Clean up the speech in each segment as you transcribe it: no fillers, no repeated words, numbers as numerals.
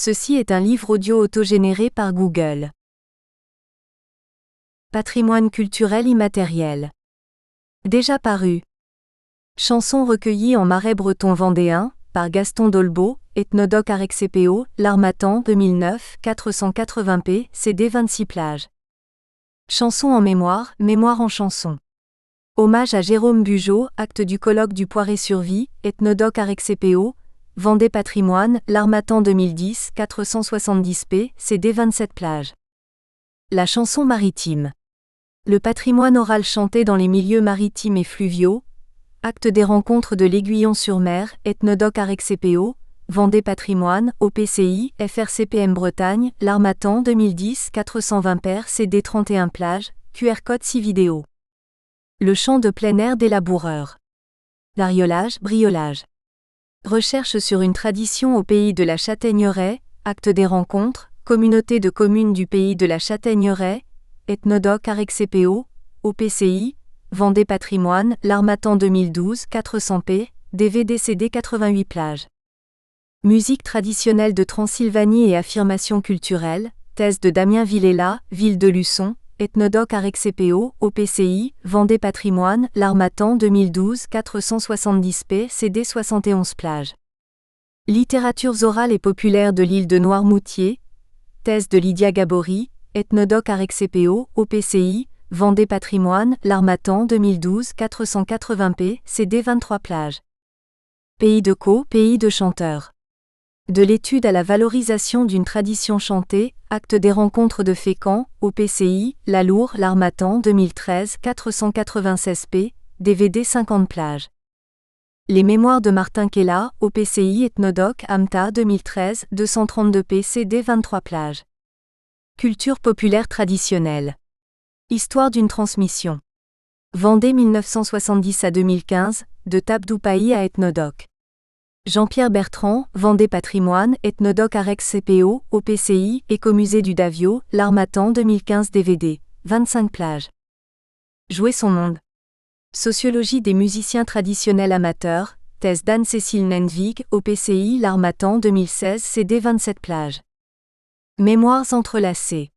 Ceci est un livre audio autogénéré par Google. Patrimoine culturel immatériel. Déjà paru. Chanson recueillie en marais breton vendéen, par Gaston Dolbeau, Ethnodoc Arexépéo, L'Harmattan 2009, 480p, CD 26 pages. Chanson en mémoire, mémoire en chanson. Hommage à Jérôme Bugeaud, acte du colloque du Poiré-sur-Vie, Ethnodoc Arexépéo, Vendée Patrimoine, L'Harmattan 2010, 470p, CD 27 pages. La chanson maritime. Le patrimoine oral chanté dans les milieux maritimes et fluviaux, acte des rencontres de l'Aiguillon-sur-Mer, Ethnodoc Arexépéo, Vendée Patrimoine, OPCI, FRCPM Bretagne, L'Harmattan 2010, 420 paires, CD 31 pages, QR code 6 vidéos. Le chant de plein air des laboureurs. L'ariolage, briolage. Recherche sur une tradition au pays de la Châtaigneraie, acte des rencontres, communauté de communes du pays de la Châtaigneraie, Ethnodoc Arexépéo, OPCI, Vendée Patrimoine, L'Harmattan 2012, 400p, DVD CD 88 pages. Musique traditionnelle de Transylvanie et affirmation culturelle, thèse de Damien Villela, Ville de Luçon, Ethnodoc Arexépéo, OPCI, Vendée Patrimoine, L'Harmattan 2012, 470p, CD 71 pages. Littératures orales et populaires de l'île de Noirmoutier, thèse de Lydia Gabory, Ethnodoc Arexépéo, OPCI, Vendée Patrimoine, L'Harmattan 2012, 480p, CD 23 pages. Pays de Caux, pays de chanteurs. De l'étude à la valorisation d'une tradition chantée, acte des rencontres de Fécamp, OPCI, La Loure, L'Harmattan 2013, 496p, DVD 50 pages. Les mémoires de Martin Kella, OPCI Ethnodoc, AMTA 2013, 232p, CD 23 pages. Culture populaire traditionnelle. Histoire d'une transmission. Vendée 1970 à 2015, de Tabdoupaï à Ethnodoc. Jean-Pierre Bertrand, Vendée Patrimoine, Ethnodoc Arexépéo, OPCI, Écomusée du Davio, L'Harmattan 2015 DVD, 25 pages. Jouer son monde. Sociologie des musiciens traditionnels amateurs, thèse d'Anne-Cécile Nendvig, OPCI, L'Harmattan 2016 CD 27 pages. Mémoires entrelacées.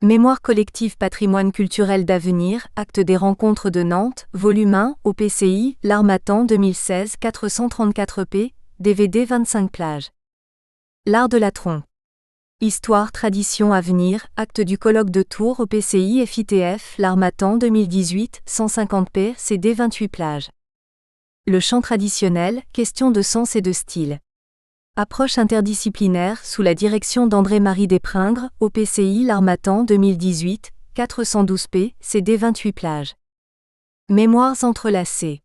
Mémoire collective patrimoine culturel d'avenir, acte des rencontres de Nantes, volume 1, OPCI, L'Harmattan 2016, 434p, DVD 25 pages. L'art de la tronc. Histoire, tradition, avenir, acte du colloque de Tours, OPCI, FITF, L'Harmattan 2018, 150p, CD 28 pages. Le chant traditionnel, question de sens et de style. Approche interdisciplinaire sous la direction d'André-Marie Despringres, OPCI L'Harmattan 2018, 412p, CD 28 pages. Mémoires entrelacées.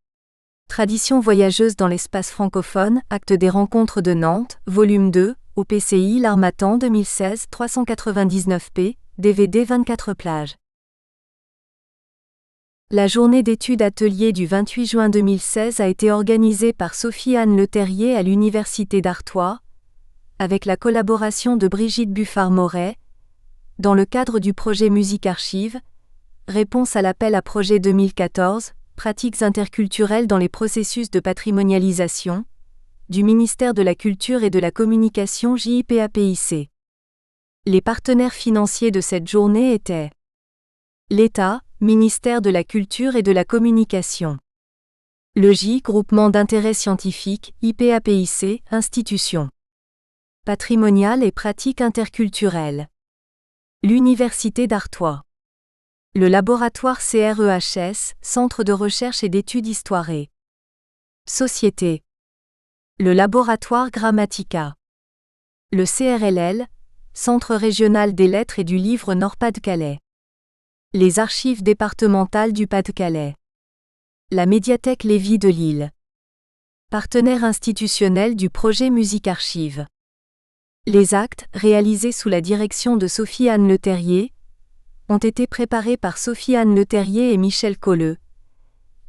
Tradition voyageuse dans l'espace francophone, acte des rencontres de Nantes, volume 2, OPCI L'Harmattan 2016, 399p, DVD 24 pages. La journée d'études atelier du 28 juin 2016 a été organisée par Sophie-Anne Leterrier à l'Université d'Artois, avec la collaboration de Brigitte Buffard-Moret, dans le cadre du projet Musique Archive, réponse à l'appel à projet 2014, pratiques interculturelles dans les processus de patrimonialisation, du ministère de la Culture et de la Communication JIPAPIC. Les partenaires financiers de cette journée étaient l'État, Ministère de la Culture et de la Communication. Le J, Groupement d'intérêt scientifique, IPAPIC, Institution patrimoniale et pratique interculturelle. L'Université d'Artois. Le laboratoire CREHS, Centre de recherche et d'études histoire. Société. Le laboratoire Grammatica. Le CRLL, Centre régional des lettres et du livre Nord-Pas-de-Calais. Les archives départementales du Pas-de-Calais. La médiathèque Lévy de Lille. Partenaire institutionnel du projet Musique Archive. Les actes, réalisés sous la direction de Sophie-Anne Leterrier, ont été préparés par Sophie-Anne Leterrier et Michel Colleux.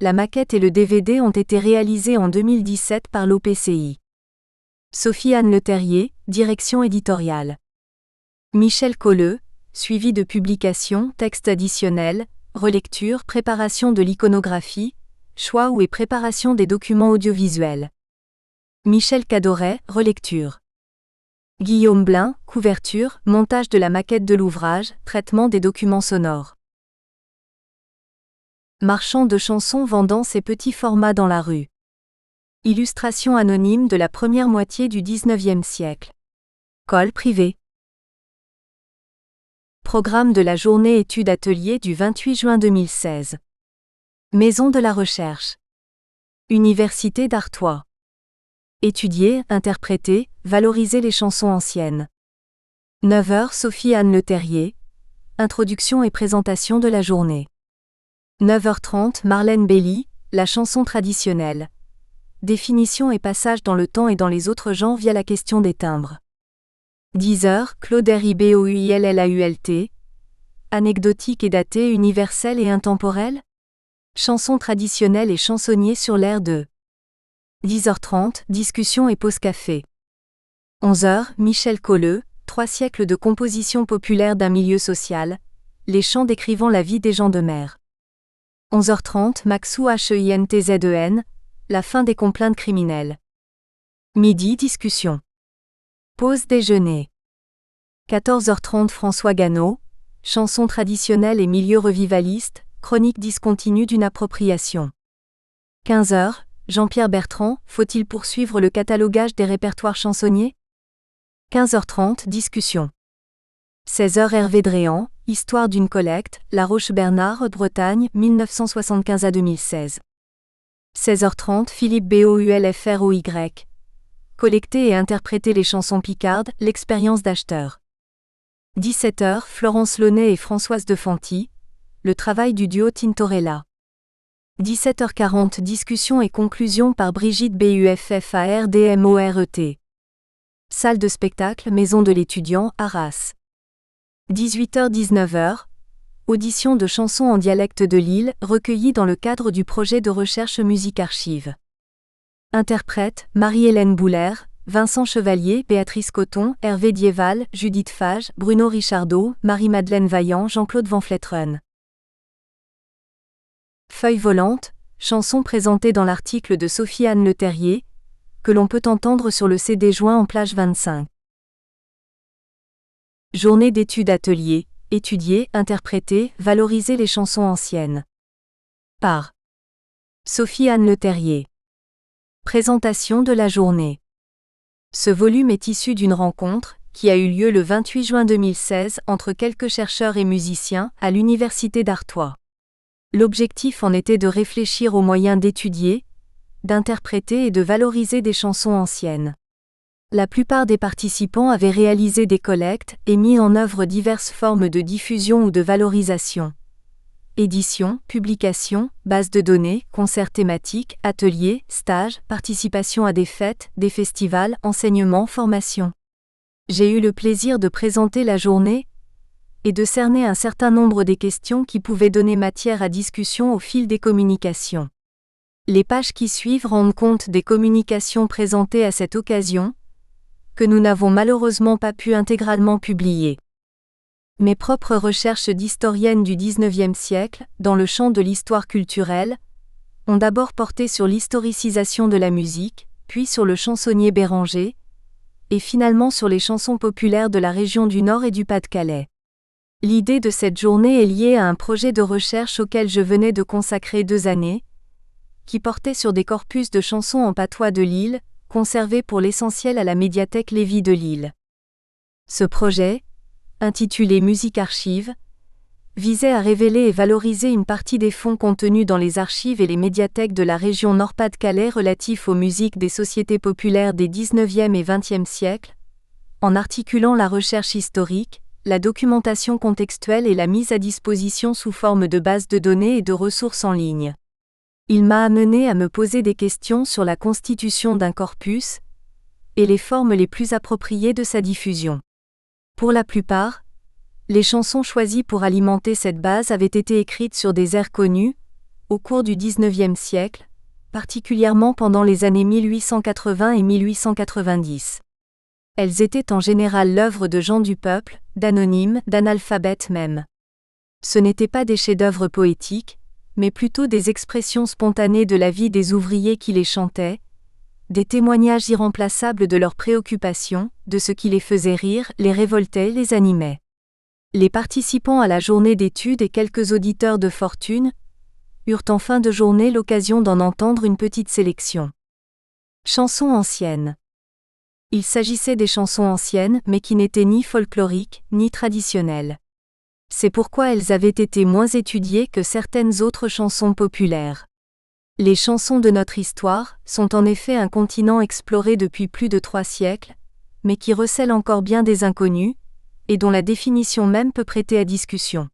La maquette et le DVD ont été réalisés en 2017 par l'OPCI. Sophie-Anne Leterrier, direction éditoriale. Michel Colleux, suivi de publication, texte additionnel, relecture, préparation de l'iconographie, choix ou et préparation des documents audiovisuels. Michel Cadoret, relecture. Guillaume Blin, couverture, montage de la maquette de l'ouvrage, traitement des documents sonores. Marchand de chansons vendant ses petits formats dans la rue. Illustration anonyme de la première moitié du XIXe siècle. Col privé. Programme de la journée études-ateliers du 28 juin 2016. Maison de la recherche. Université d'Artois. Étudier, interpréter, valoriser les chansons anciennes. 9h Sophie-Anne Le Terrier. Introduction et présentation de la journée. 9h30 Marlène Belly, la chanson traditionnelle. Définition et passage dans le temps et dans les autres genres via la question des timbres. 10h Claude Riboulault. Anecdotique et datée, universelle et intemporelle. Chansons traditionnelles et chansonniers sur l'air de. 10h30 Discussion et pause café. 11h Michel Colleux, 3 siècles de composition populaire d'un milieu social, les chants décrivant la vie des gens de mer. 11h30 Maxou Heintzen, la fin des complaintes criminelles. Midi discussion. Pause déjeuner. 14h30 François Gannot, chansons traditionnelles et milieu revivaliste, chronique discontinue d'une appropriation. 15h Jean-Pierre Bertrand, faut-il poursuivre le catalogage des répertoires chansonniers ? 15h30 Discussion. 16h Hervé Dréan, Histoire d'une collecte, La Roche-Bernard, Bretagne, 1975 à 2016. 16h30 Philippe Boulfroy. Collecter et interpréter les chansons picardes, l'expérience d'acheteur. 17h Florence Launay et Françoise de Fanty, le travail du duo Tintorella. 17h40 Discussion et conclusion par Brigitte Buffardmort. Salle de spectacle Maison de l'étudiant, Arras. 18h-19h Audition de chansons en dialecte de Lille, recueillies dans le cadre du projet de recherche Musique Archive. Interprètes Marie-Hélène Bouller, Vincent Chevalier, Béatrice Coton, Hervé Dieval, Judith Fage, Bruno Richardot, Marie-Madeleine Vaillant, Jean-Claude Van Fletteren. Feuille volante, chanson présentée dans l'article de Sophie-Anne Le Terrier, que l'on peut entendre sur le CD joint en plage 25. Journée d'études-ateliers, étudier, interpréter, valoriser les chansons anciennes. Par Sophie-Anne Le Terrier. Présentation de la journée. Ce volume est issu d'une rencontre, qui a eu lieu le 28 juin 2016 entre quelques chercheurs et musiciens à l'Université d'Artois. L'objectif en était de réfléchir aux moyens d'étudier, d'interpréter et de valoriser des chansons anciennes. La plupart des participants avaient réalisé des collectes et mis en œuvre diverses formes de diffusion ou de valorisation. Édition, publication, base de données, concerts thématiques, ateliers, stages, participation à des fêtes, des festivals, enseignements, formations. J'ai eu le plaisir de présenter la journée et de cerner un certain nombre des questions qui pouvaient donner matière à discussion au fil des communications. Les pages qui suivent rendent compte des communications présentées à cette occasion, que nous n'avons malheureusement pas pu intégralement publier. Mes propres recherches d'historienne du XIXe siècle, dans le champ de l'histoire culturelle, ont d'abord porté sur l'historicisation de la musique, puis sur le chansonnier Béranger, et finalement sur les chansons populaires de la région du Nord et du Pas-de-Calais. L'idée de cette journée est liée à un projet de recherche auquel je venais de consacrer 2 années, qui portait sur des corpus de chansons en patois de Lille, conservés pour l'essentiel à la médiathèque Lévy de Lille. Ce projet, intitulé Musique Archive, visait à révéler et valoriser une partie des fonds contenus dans les archives et les médiathèques de la région Nord-Pas-de-Calais relatifs aux musiques des sociétés populaires des XIXe et XXe siècles, en articulant la recherche historique, la documentation contextuelle et la mise à disposition sous forme de bases de données et de ressources en ligne. Il m'a amené à me poser des questions sur la constitution d'un corpus et les formes les plus appropriées de sa diffusion. Pour la plupart, les chansons choisies pour alimenter cette base avaient été écrites sur des airs connus, au cours du XIXe siècle, particulièrement pendant les années 1880 et 1890. Elles étaient en général l'œuvre de gens du peuple, d'anonymes, d'analphabètes même. Ce n'étaient pas des chefs-d'œuvre poétiques, mais plutôt des expressions spontanées de la vie des ouvriers qui les chantaient, des témoignages irremplaçables de leurs préoccupations, de ce qui les faisait rire, les révoltait, les animait. Les participants à la journée d'études et quelques auditeurs de fortune eurent en fin de journée l'occasion d'en entendre une petite sélection. Chansons anciennes. Il s'agissait des chansons anciennes mais qui n'étaient ni folkloriques, ni traditionnelles. C'est pourquoi elles avaient été moins étudiées que certaines autres chansons populaires. Les chansons de notre histoire sont en effet un continent exploré depuis plus de 3 siècles, mais qui recèle encore bien des inconnus, et dont la définition même peut prêter à discussion.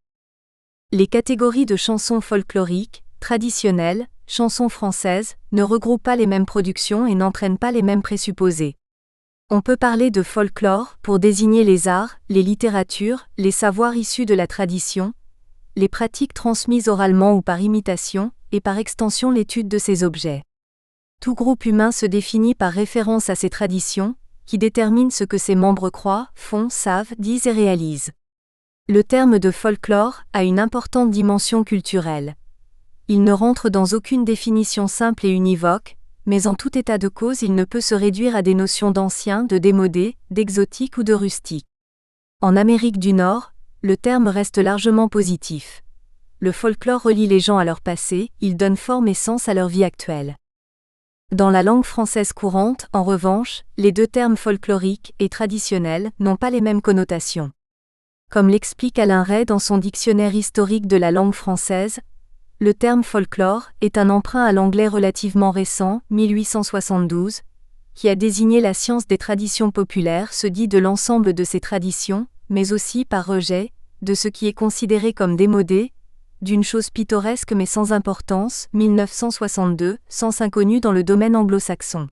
Les catégories de chansons folkloriques, traditionnelles, chansons françaises, ne regroupent pas les mêmes productions et n'entraînent pas les mêmes présupposés. On peut parler de folklore pour désigner les arts, les littératures, les savoirs issus de la tradition, les pratiques transmises oralement ou par imitation, et par extension l'étude de ces objets. Tout groupe humain se définit par référence à ses traditions, qui déterminent ce que ses membres croient, font, savent, disent et réalisent. Le terme de folklore a une importante dimension culturelle. Il ne rentre dans aucune définition simple et univoque, mais en tout état de cause il ne peut se réduire à des notions d'ancien, de démodé, d'exotique ou de rustique. En Amérique du Nord, le terme reste largement positif. Le folklore relie les gens à leur passé, il donne forme et sens à leur vie actuelle. Dans la langue française courante, en revanche, les deux termes folklorique et traditionnel n'ont pas les mêmes connotations. Comme l'explique Alain Ray dans son dictionnaire historique de la langue française, le terme folklore est un emprunt à l'anglais relativement récent, 1872, qui a désigné la science des traditions populaires, se dit de l'ensemble de ces traditions, mais aussi par rejet, de ce qui est considéré comme démodé, d'une chose pittoresque mais sans importance, 1962, sens inconnu dans le domaine anglo-saxon.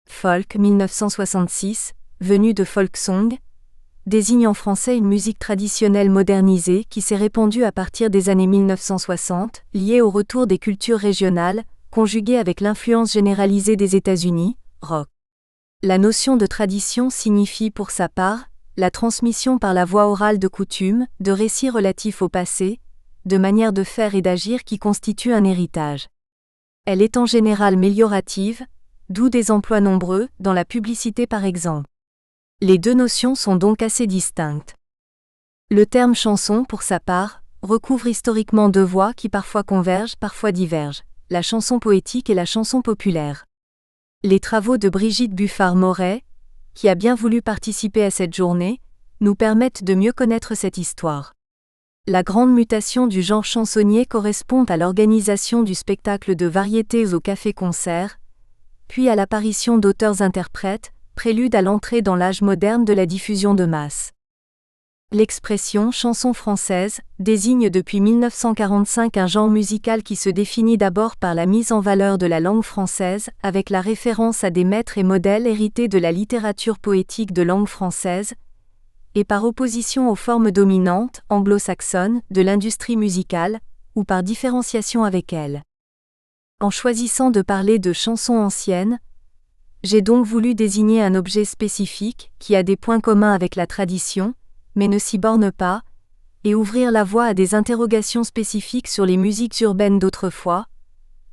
Folk, 1966, venu de folk song, désigne en français une musique traditionnelle modernisée qui s'est répandue à partir des années 1960, liée au retour des cultures régionales, conjuguée avec l'influence généralisée des États-Unis, rock. La notion de tradition signifie pour sa part, la transmission par la voie orale de coutumes, de récits relatifs au passé, de manières de faire et d'agir qui constituent un héritage. Elle est en général méliorative, d'où des emplois nombreux, dans la publicité par exemple. Les deux notions sont donc assez distinctes. Le terme chanson, pour sa part, recouvre historiquement deux voies qui parfois convergent, parfois divergent, la chanson poétique et la chanson populaire. Les travaux de Brigitte Buffard-Moret, qui a bien voulu participer à cette journée, nous permettent de mieux connaître cette histoire. La grande mutation du genre chansonnier correspond à l'organisation du spectacle de variétés au café-concert, puis à l'apparition d'auteurs-interprètes, prélude à l'entrée dans l'âge moderne de la diffusion de masse. L'expression chanson française désigne depuis 1945 un genre musical qui se définit d'abord par la mise en valeur de la langue française, avec la référence à des maîtres et modèles hérités de la littérature poétique de langue française, et par opposition aux formes dominantes, anglo-saxonnes, de l'industrie musicale, ou par différenciation avec elle. En choisissant de parler de chansons anciennes, j'ai donc voulu désigner un objet spécifique, qui a des points communs avec la tradition, mais ne s'y borne pas, et ouvrir la voie à des interrogations spécifiques sur les musiques urbaines d'autrefois,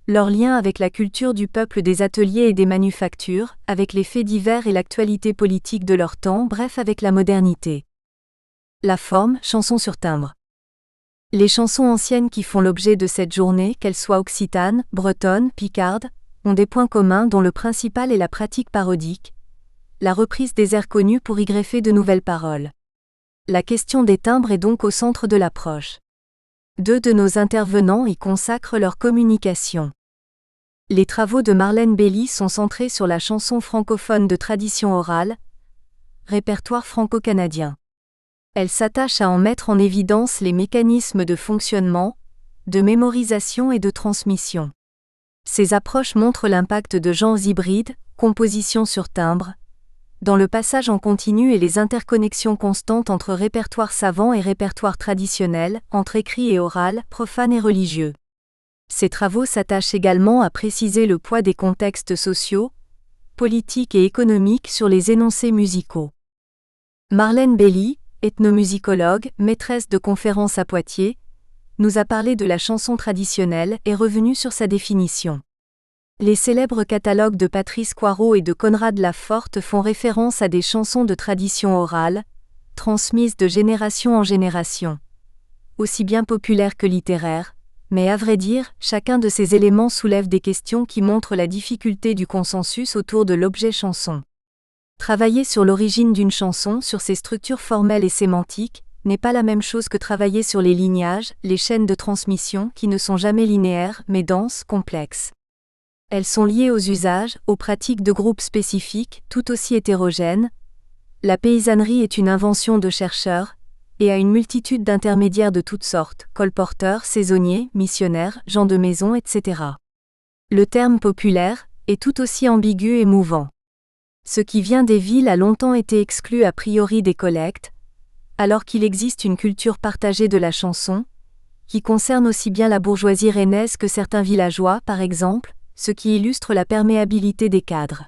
leur lien avec la culture du peuple des ateliers et des manufactures, avec les faits divers et l'actualité politique de leur temps, bref avec la modernité. La forme, chanson sur timbre. Les chansons anciennes qui font l'objet de cette journée, qu'elles soient occitanes, bretonnes, picardes, ont des points communs dont le principal est la pratique parodique, la reprise des airs connus pour y greffer de nouvelles paroles. La question des timbres est donc au centre de l'approche. 2 de nos intervenants y consacrent leur communication. Les travaux de Marlène Belly sont centrés sur la chanson francophone de tradition orale, répertoire franco-canadien. Elle s'attache à en mettre en évidence les mécanismes de fonctionnement, de mémorisation et de transmission. Ces approches montrent l'impact de genres hybrides, composition sur timbre, dans le passage en continu et les interconnexions constantes entre répertoire savant et répertoire traditionnel, entre écrit et oral, profane et religieux. Ces travaux s'attachent également à préciser le poids des contextes sociaux, politiques et économiques sur les énoncés musicaux. Marlène Belly, ethnomusicologue, maîtresse de conférences à Poitiers, nous a parlé de la chanson traditionnelle et revenu sur sa définition. Les célèbres catalogues de Patrice Coirot et de Conrad Laforte font référence à des chansons de tradition orale, transmises de génération en génération, aussi bien populaires que littéraires, mais à vrai dire, chacun de ces éléments soulève des questions qui montrent la difficulté du consensus autour de l'objet chanson. Travailler sur l'origine d'une chanson, sur ses structures formelles et sémantiques, n'est pas la même chose que travailler sur les lignages, les chaînes de transmission qui ne sont jamais linéaires mais denses, complexes. Elles sont liées aux usages, aux pratiques de groupes spécifiques, tout aussi hétérogènes. La paysannerie est une invention de chercheurs, et à une multitude d'intermédiaires de toutes sortes, colporteurs, saisonniers, missionnaires, gens de maison, etc. Le terme populaire est tout aussi ambigu et mouvant. Ce qui vient des villes a longtemps été exclu a priori des collectes, alors qu'il existe une culture partagée de la chanson, qui concerne aussi bien la bourgeoisie rennaise que certains villageois, par exemple, ce qui illustre la perméabilité des cadres.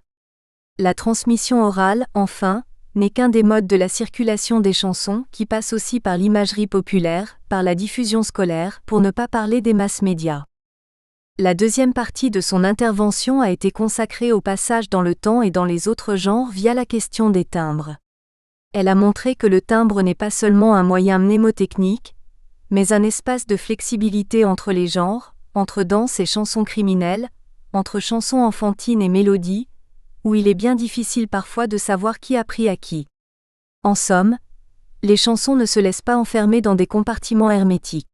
La transmission orale, enfin, n'est qu'un des modes de la circulation des chansons qui passe aussi par l'imagerie populaire, par la diffusion scolaire, pour ne pas parler des masses médias. La deuxième partie de son intervention a été consacrée au passage dans le temps et dans les autres genres via la question des timbres. Elle a montré que le timbre n'est pas seulement un moyen mnémotechnique, mais un espace de flexibilité entre les genres, entre danse et chansons criminelles, entre chansons enfantines et mélodies, où il est bien difficile parfois de savoir qui a pris à qui. En somme, les chansons ne se laissent pas enfermer dans des compartiments hermétiques.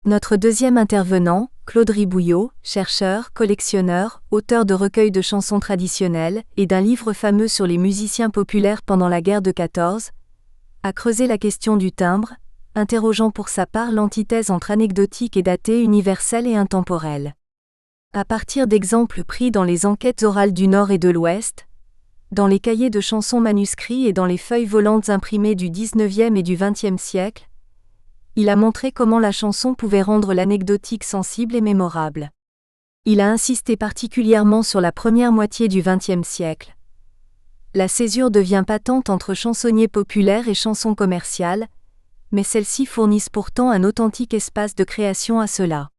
Notre deuxième intervenant, Claude Ribouillot, chercheur, collectionneur, auteur de recueils de chansons traditionnelles et d'un livre fameux sur les musiciens populaires pendant la guerre de 14, a creusé la question du timbre, interrogeant pour sa part l'antithèse entre anecdotique et daté, universel et intemporel. À partir d'exemples pris dans les enquêtes orales du Nord et de l'Ouest, dans les cahiers de chansons manuscrits et dans les feuilles volantes imprimées du XIXe et du XXe siècle, il a montré comment la chanson pouvait rendre l'anecdotique sensible et mémorable. Il a insisté particulièrement sur la première moitié du XXe siècle. La césure devient patente entre chansonniers populaires et chansons commerciales, mais celles-ci fournissent pourtant un authentique espace de création à cela.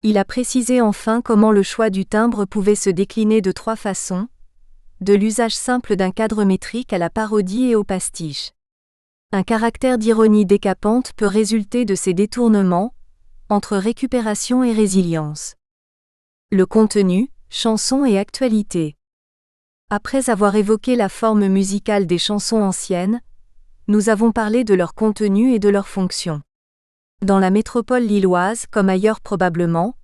Il a précisé enfin comment le choix du timbre pouvait se décliner de trois façons, de l'usage simple d'un cadre métrique à la parodie et au pastiche. Un caractère d'ironie décapante peut résulter de ces détournements, entre récupération et résilience. Le contenu, chansons et actualité. Après avoir évoqué la forme musicale des chansons anciennes, nous avons parlé de leur contenu et de leur fonction. Dans la métropole lilloise, comme ailleurs probablement,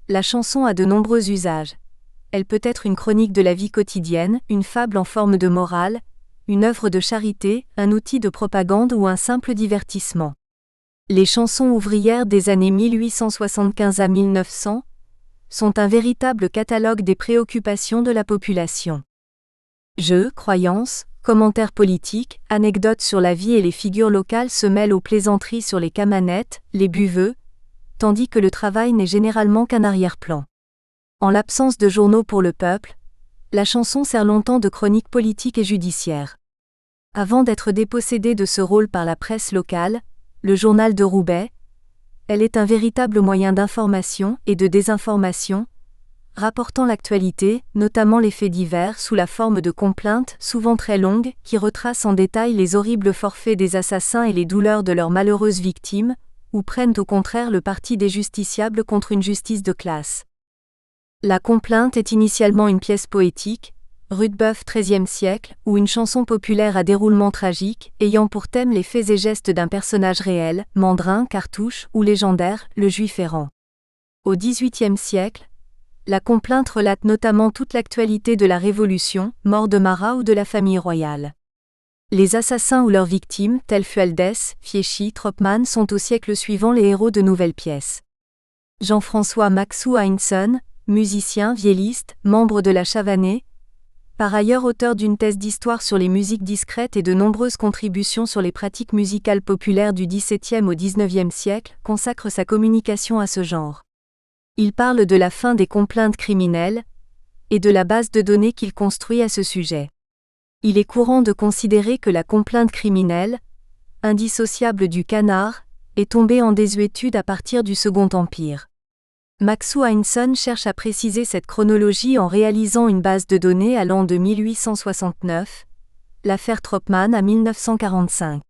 la chanson a de nombreux usages. Elle peut être une chronique de la vie quotidienne, une fable en forme de morale, une œuvre de charité, un outil de propagande ou un simple divertissement. Les chansons ouvrières des années 1875 à 1900 sont un véritable catalogue des préoccupations de la population. Jeux, croyances, commentaires politiques, anecdotes sur la vie et les figures locales se mêlent aux plaisanteries sur les camanettes, les buveux, tandis que le travail n'est généralement qu'un arrière-plan. En l'absence de journaux pour le peuple, la chanson sert longtemps de chronique politique et judiciaire. Avant d'être dépossédée de ce rôle par la presse locale, le journal de Roubaix, elle est un véritable moyen d'information et de désinformation, rapportant l'actualité, notamment les faits divers sous la forme de complaintes, souvent très longues, qui retracent en détail les horribles forfaits des assassins et les douleurs de leurs malheureuses victimes, ou prennent au contraire le parti des justiciables contre une justice de classe. La complainte est initialement une pièce poétique, Rudebeuf XIIIe siècle, ou une chanson populaire à déroulement tragique, ayant pour thème les faits et gestes d'un personnage réel, Mandrin, Cartouche, ou légendaire, le Juif errant. Au XVIIIe siècle, la complainte relate notamment toute l'actualité de la Révolution, mort de Marat ou de la famille royale. Les assassins ou leurs victimes, tels Fualdès, Fieschi, Tropman, sont au siècle suivant les héros de nouvelles pièces. Jean-François Maxou Heinson, musicien, vielliste, membre de la Chavanais, par ailleurs auteur d'une thèse d'histoire sur les musiques discrètes et de nombreuses contributions sur les pratiques musicales populaires du XVIIe au XIXe siècle, consacre sa communication à ce genre. Il parle de la fin des complaintes criminelles et de la base de données qu'il construit à ce sujet. Il est courant de considérer que la complainte criminelle, indissociable du canard, est tombée en désuétude à partir du Second Empire. Maxou Heinson cherche à préciser cette chronologie en réalisant une base de données allant de 1869, l'affaire Tropman à 1945.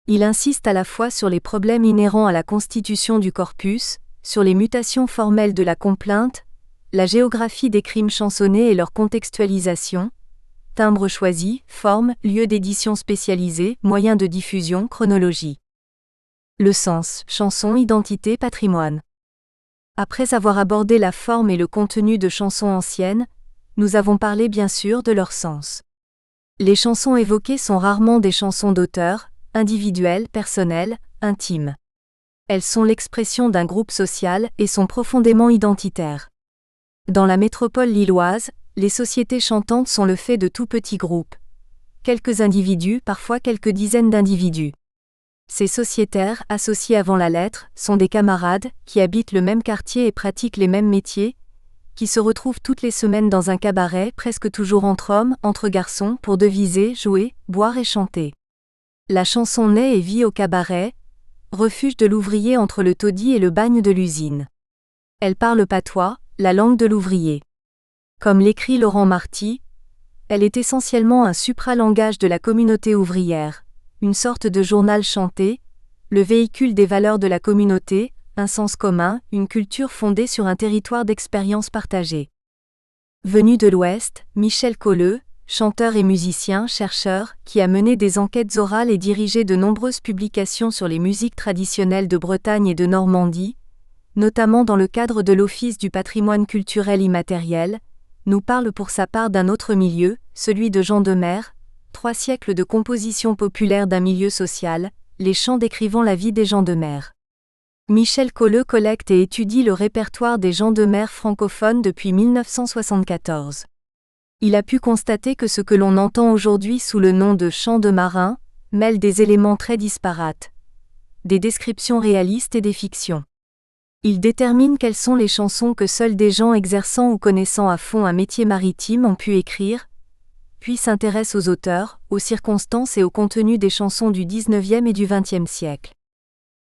Il insiste à la fois sur les problèmes inhérents à la constitution du corpus, sur les mutations formelles de la complainte, la géographie des crimes chansonnés et leur contextualisation, timbre choisi, forme, lieu d'édition spécialisé, moyens de diffusion, chronologie. Le sens, chanson, identité, patrimoine. Après avoir abordé la forme et le contenu de chansons anciennes, nous avons parlé bien sûr de leur sens. Les chansons évoquées sont rarement des chansons d'auteur, individuelles, personnelles, intimes. Elles sont l'expression d'un groupe social et sont profondément identitaires. Dans la métropole lilloise, les sociétés chantantes sont le fait de tout petits groupes. Quelques individus, parfois quelques dizaines d'individus. Ces sociétaires, associés avant la lettre, sont des camarades, qui habitent le même quartier et pratiquent les mêmes métiers, qui se retrouvent toutes les semaines dans un cabaret, presque toujours entre hommes, entre garçons, pour deviser, jouer, boire et chanter. La chanson naît et vit au cabaret, refuge de l'ouvrier entre le taudis et le bagne de l'usine. Elle parle patois, la langue de l'ouvrier. Comme l'écrit Laurent Marty, elle est essentiellement un supralangage de la communauté ouvrière, une sorte de journal chanté, le véhicule des valeurs de la communauté, un sens commun, une culture fondée sur un territoire d'expériences partagées. Venu de l'Ouest, Michel Colleux, chanteur et musicien, chercheur, qui a mené des enquêtes orales et dirigé de nombreuses publications sur les musiques traditionnelles de Bretagne et de Normandie, notamment dans le cadre de l'Office du patrimoine culturel immatériel, nous parle pour sa part d'un autre milieu, celui de Jean Demer, 3 siècles de composition populaire d'un milieu social, les chants décrivant la vie des gens de mer. Michel Colleux collecte et étudie le répertoire des gens de mer francophones depuis 1974. Il a pu constater que ce que l'on entend aujourd'hui sous le nom de chants de marins mêle des éléments très disparates, des descriptions réalistes et des fictions. Il détermine quelles sont les chansons que seuls des gens exerçant ou connaissant à fond un métier maritime ont pu écrire, puis s'intéresse aux auteurs, aux circonstances et au contenu des chansons du XIXe et du XXe siècle.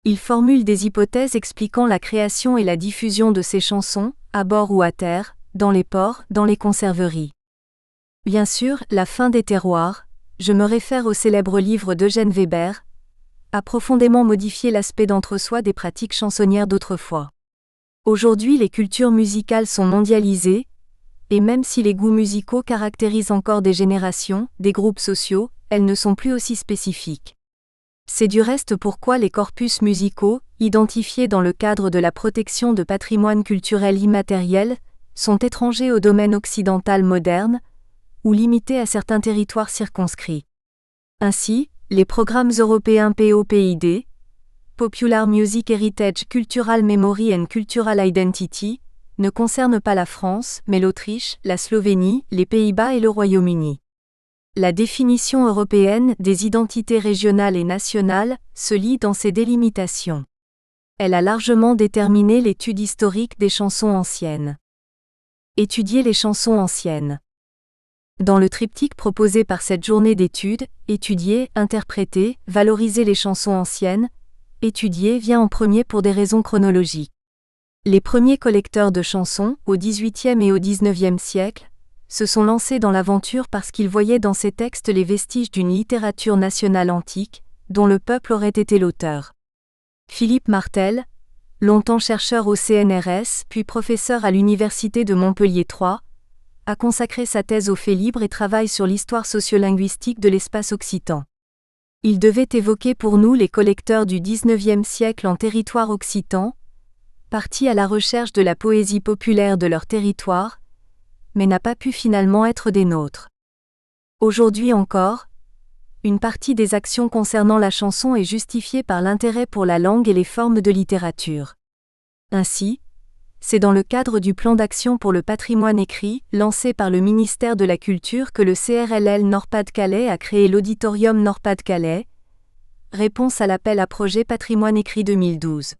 Il formule des hypothèses expliquant la création et la diffusion de ces chansons, à bord ou à terre, dans les ports, dans les conserveries. Bien sûr, la fin des terroirs, je me réfère au célèbre livre d'Eugène Weber, a profondément modifié l'aspect d'entre-soi des pratiques chansonnières d'autrefois. Aujourd'hui, les cultures musicales sont mondialisées, et même si les goûts musicaux caractérisent encore des générations, des groupes sociaux, elles ne sont plus aussi spécifiques. C'est du reste pourquoi les corpus musicaux, identifiés dans le cadre de la protection de patrimoine culturel immatériel, sont étrangers au domaine occidental moderne, ou limités à certains territoires circonscrits. Ainsi, les programmes européens POPID, Popular Music Heritage Cultural Memory and Cultural Identity, ne concernent pas la France, mais l'Autriche, la Slovénie, les Pays-Bas et le Royaume-Uni. La définition européenne des identités régionales et nationales se lie dans ses délimitations. Elle a largement déterminé l'étude historique des chansons anciennes. Étudier les chansons anciennes. Dans le triptyque proposé par cette journée d'études, étudier, interpréter, valoriser les chansons anciennes, étudier vient en premier pour des raisons chronologiques. Les premiers collecteurs de chansons, au XVIIIe et au XIXe siècle, se sont lancés dans l'aventure parce qu'ils voyaient dans ces textes les vestiges d'une littérature nationale antique, dont le peuple aurait été l'auteur. Philippe Martel, longtemps chercheur au CNRS puis professeur à l'Université de Montpellier III, a consacré sa thèse aux faits libres et travaille sur l'histoire sociolinguistique de l'espace occitan. Il devait évoquer pour nous les collecteurs du XIXe siècle en territoire occitan, partis à la recherche de la poésie populaire de leur territoire, mais n'a pas pu finalement être des nôtres. Aujourd'hui encore, une partie des actions concernant la chanson est justifiée par l'intérêt pour la langue et les formes de littérature. Ainsi, c'est dans le cadre du plan d'action pour le patrimoine écrit, lancé par le ministère de la Culture que le CRLL Nord-Pas-de-Calais a créé l'Auditorium Nord-Pas-de-Calais, réponse à l'appel à projet Patrimoine écrit 2012.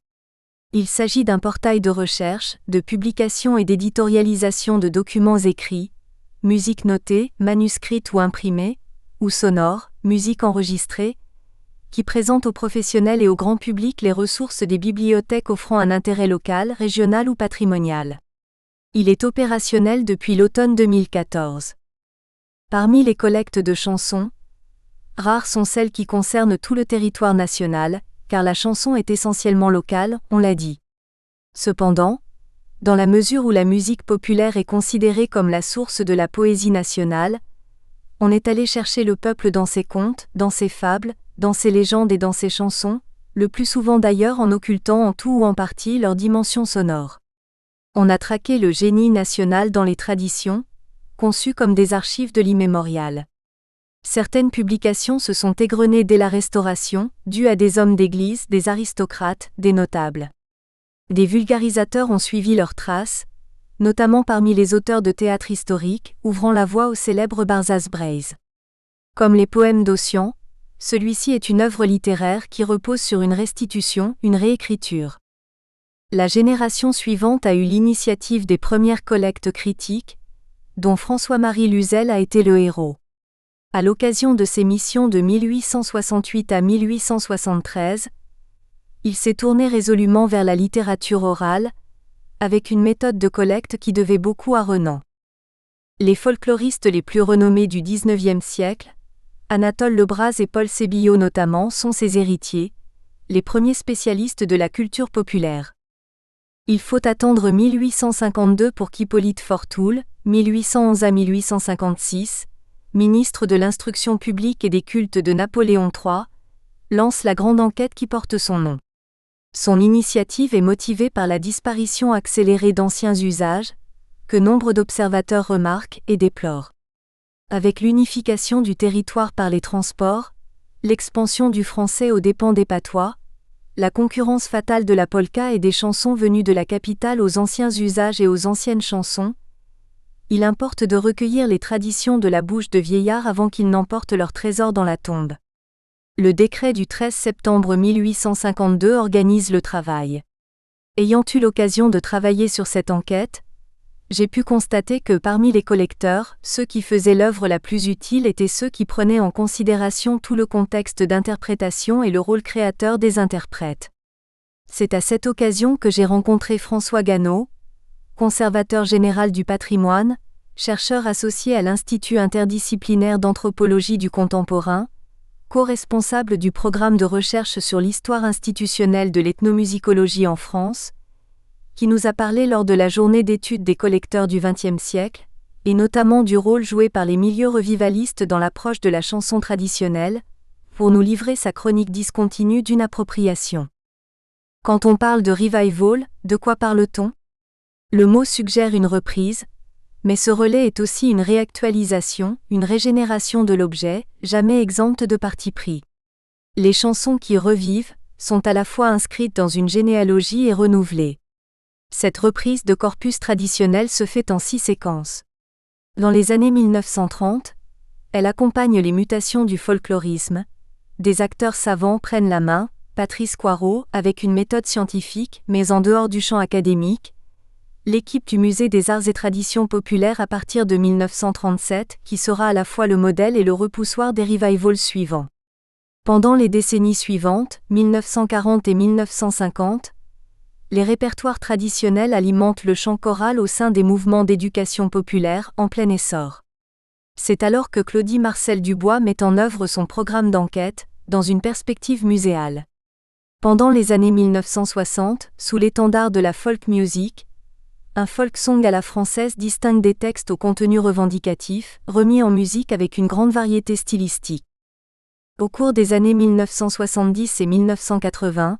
Il s'agit d'un portail de recherche, de publication et d'éditorialisation de documents écrits, musique notée, manuscrite ou imprimée, ou sonore, musique enregistrée, qui présente aux professionnels et au grand public les ressources des bibliothèques offrant un intérêt local, régional ou patrimonial. Il est opérationnel depuis l'automne 2014. Parmi les collectes de chansons, rares sont celles qui concernent tout le territoire national, car la chanson est essentiellement locale, on l'a dit. Cependant, dans la mesure où la musique populaire est considérée comme la source de la poésie nationale, on est allé chercher le peuple dans ses contes, dans ses fables, dans ses légendes et dans ses chansons, le plus souvent d'ailleurs en occultant en tout ou en partie leur dimension sonore. On a traqué le génie national dans les traditions, conçues comme des archives de l'immémorial. Certaines publications se sont égrenées dès la Restauration, dues à des hommes d'église, des aristocrates, des notables. Des vulgarisateurs ont suivi leurs traces, notamment parmi les auteurs de théâtre historique, ouvrant la voie au célèbre Barzaz Breiz. Comme les poèmes d'Ossian, celui-ci est une œuvre littéraire qui repose sur une restitution, une réécriture. La génération suivante a eu l'initiative des premières collectes critiques, dont François-Marie Luzel a été le héros. À l'occasion de ses missions de 1868 à 1873, il s'est tourné résolument vers la littérature orale, avec une méthode de collecte qui devait beaucoup à Renan. Les folkloristes les plus renommés du XIXe siècle, Anatole Lebras et Paul Sébillot notamment, sont ses héritiers, les premiers spécialistes de la culture populaire. Il faut attendre 1852 pour qu'Hippolyte Fortoul, 1811 à 1856, ministre de l'Instruction publique et des cultes de Napoléon III, lance la grande enquête qui porte son nom. Son initiative est motivée par la disparition accélérée d'anciens usages, que nombre d'observateurs remarquent et déplorent. Avec l'unification du territoire par les transports, l'expansion du français aux dépens des patois, la concurrence fatale de la polka et des chansons venues de la capitale aux anciens usages et aux anciennes chansons, il importe de recueillir les traditions de la bouche de vieillards avant qu'ils n'emportent leur trésor dans la tombe. Le décret du 13 septembre 1852 organise le travail. Ayant eu l'occasion de travailler sur cette enquête, j'ai pu constater que parmi les collecteurs, ceux qui faisaient l'œuvre la plus utile étaient ceux qui prenaient en considération tout le contexte d'interprétation et le rôle créateur des interprètes. C'est à cette occasion que j'ai rencontré François Ganneau, conservateur général du patrimoine, chercheur associé à l'Institut interdisciplinaire d'anthropologie du contemporain, co-responsable du programme de recherche sur l'histoire institutionnelle de l'ethnomusicologie en France, qui nous a parlé lors de la journée d'études des collecteurs du XXe siècle, et notamment du rôle joué par les milieux revivalistes dans l'approche de la chanson traditionnelle, pour nous livrer sa chronique discontinue d'une appropriation. Quand on parle de revival, de quoi parle-t-on ? Le mot suggère une reprise, mais ce relais est aussi une réactualisation, une régénération de l'objet, jamais exempte de parti pris. Les chansons qui revivent sont à la fois inscrites dans une généalogie et renouvelées. Cette reprise de corpus traditionnel se fait en 6 séquences. Dans les années 1930, elle accompagne les mutations du folklorisme. Des acteurs savants prennent la main, Patrice Coirot, avec une méthode scientifique, mais en dehors du champ académique. L'équipe du Musée des Arts et Traditions Populaires à partir de 1937, qui sera à la fois le modèle et le repoussoir des revivals suivants. Pendant les décennies suivantes, 1940 et 1950, les répertoires traditionnels alimentent le chant choral au sein des mouvements d'éducation populaire en plein essor. C'est alors que Claudie Marcel Dubois met en œuvre son programme d'enquête, dans une perspective muséale. Pendant les années 1960, sous l'étendard de la folk music, un folk song à la française distingue des textes au contenu revendicatif, remis en musique avec une grande variété stylistique. Au cours des années 1970 et 1980,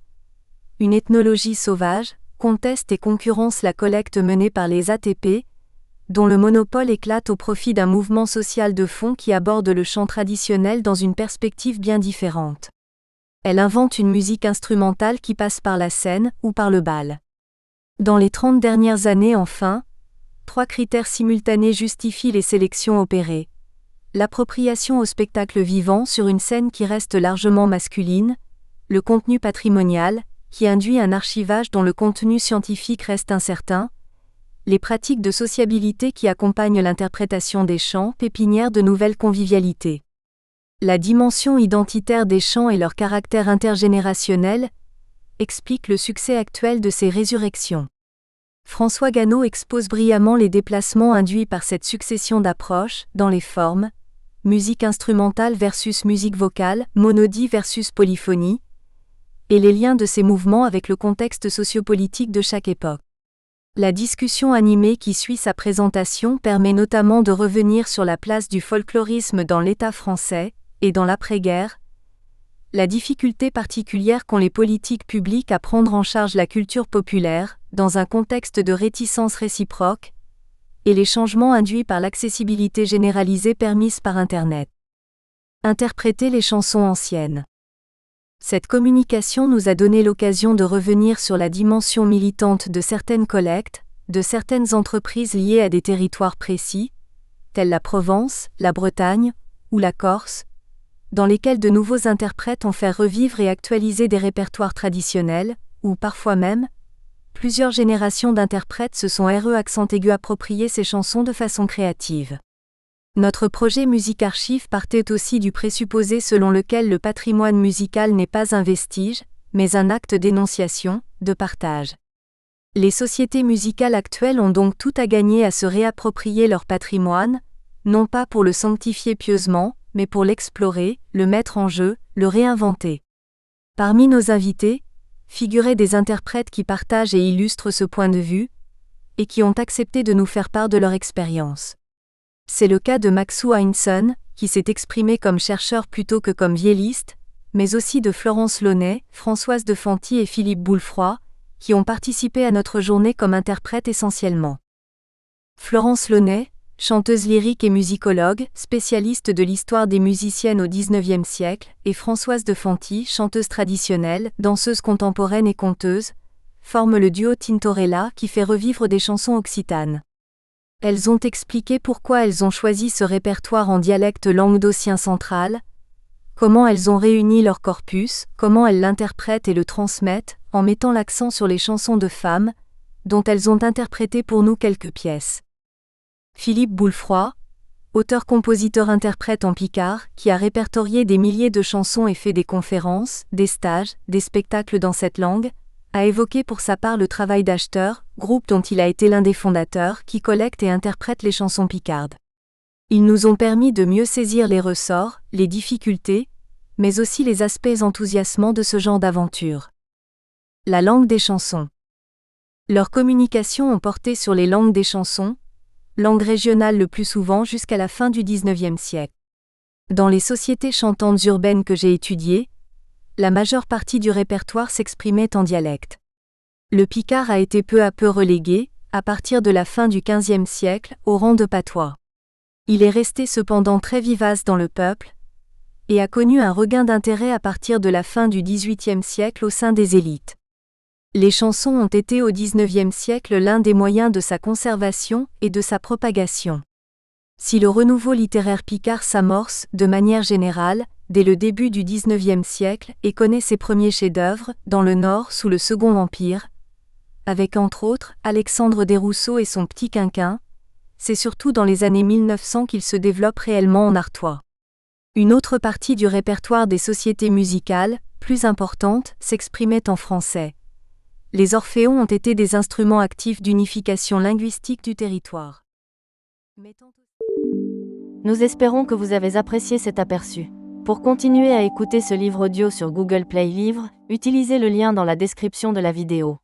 une ethnologie sauvage conteste et concurrence la collecte menée par les ATP, dont le monopole éclate au profit d'un mouvement social de fond qui aborde le chant traditionnel dans une perspective bien différente. Elle invente une musique instrumentale qui passe par la scène ou par le bal. Dans les 30 dernières années enfin, 3 critères simultanés justifient les sélections opérées. L'appropriation au spectacle vivant sur une scène qui reste largement masculine, le contenu patrimonial, qui induit un archivage dont le contenu scientifique reste incertain, les pratiques de sociabilité qui accompagnent l'interprétation des chants, pépinières de nouvelles convivialités. La dimension identitaire des chants et leur caractère intergénérationnel explique le succès actuel de ces résurrections. François Gannot expose brillamment les déplacements induits par cette succession d'approches, dans les formes, musique instrumentale versus musique vocale, monodie versus polyphonie, et les liens de ces mouvements avec le contexte sociopolitique de chaque époque. La discussion animée qui suit sa présentation permet notamment de revenir sur la place du folklorisme dans l'État français, et dans l'après-guerre, la difficulté particulière qu'ont les politiques publiques à prendre en charge la culture populaire, dans un contexte de réticence réciproque, et les changements induits par l'accessibilité généralisée permise par Internet. Interpréter les chansons anciennes. Cette communication nous a donné l'occasion de revenir sur la dimension militante de certaines collectes, de certaines entreprises liées à des territoires précis, tels la Provence, la Bretagne ou la Corse, dans lesquels de nouveaux interprètes ont fait revivre et actualiser des répertoires traditionnels, ou parfois même, plusieurs générations d'interprètes se sont approprié ces chansons de façon créative. Notre projet Musique Archive partait aussi du présupposé selon lequel le patrimoine musical n'est pas un vestige, mais un acte d'énonciation, de partage. Les sociétés musicales actuelles ont donc tout à gagner à se réapproprier leur patrimoine, non pas pour le sanctifier pieusement, mais pour l'explorer, le mettre en jeu, le réinventer. Parmi nos invités, figuraient des interprètes qui partagent et illustrent ce point de vue, et qui ont accepté de nous faire part de leur expérience. C'est le cas de Maxou Heinson, qui s'est exprimé comme chercheur plutôt que comme vielliste, mais aussi de Florence Launay, Françoise de Fanty et Philippe Boulefroid, qui ont participé à notre journée comme interprètes essentiellement. Florence Launay, chanteuse lyrique et musicologue, spécialiste de l'histoire des musiciennes au XIXe siècle, et Françoise de Fanty, chanteuse traditionnelle, danseuse contemporaine et conteuse, forment le duo Tintorella qui fait revivre des chansons occitanes. Elles ont expliqué pourquoi elles ont choisi ce répertoire en dialecte languedocien central, comment elles ont réuni leur corpus, comment elles l'interprètent et le transmettent, en mettant l'accent sur les chansons de femmes, dont elles ont interprété pour nous quelques pièces. Philippe Boulefroid, auteur-compositeur-interprète en picard, qui a répertorié des milliers de chansons et fait des conférences, des stages, des spectacles dans cette langue, a évoqué pour sa part le travail d'Acheteur, groupe dont il a été l'un des fondateurs, qui collecte et interprète les chansons picardes. Ils nous ont permis de mieux saisir les ressorts, les difficultés, mais aussi les aspects enthousiasmants de ce genre d'aventure. La langue des chansons. Leurs communications ont porté sur les langues des chansons, langue régionale le plus souvent jusqu'à la fin du XIXe siècle. Dans les sociétés chantantes urbaines que j'ai étudiées, la majeure partie du répertoire s'exprimait en dialecte. Le picard a été peu à peu relégué, à partir de la fin du XVe siècle, au rang de patois. Il est resté cependant très vivace dans le peuple, et a connu un regain d'intérêt à partir de la fin du XVIIIe siècle au sein des élites. Les chansons ont été au XIXe siècle l'un des moyens de sa conservation et de sa propagation. Si le renouveau littéraire picard s'amorce, de manière générale, dès le début du XIXe siècle et connaît ses premiers chefs-d'œuvre, dans le Nord sous le Second Empire, avec entre autres Alexandre Desrousseaux et son Petit Quinquin, c'est surtout dans les années 1900 qu'il se développe réellement en artois. Une autre partie du répertoire des sociétés musicales, plus importante, s'exprimait en français. Les orphéons ont été des instruments actifs d'unification linguistique du territoire. Nous espérons que vous avez apprécié cet aperçu. Pour continuer à écouter ce livre audio sur Google Play Livres, utilisez le lien dans la description de la vidéo.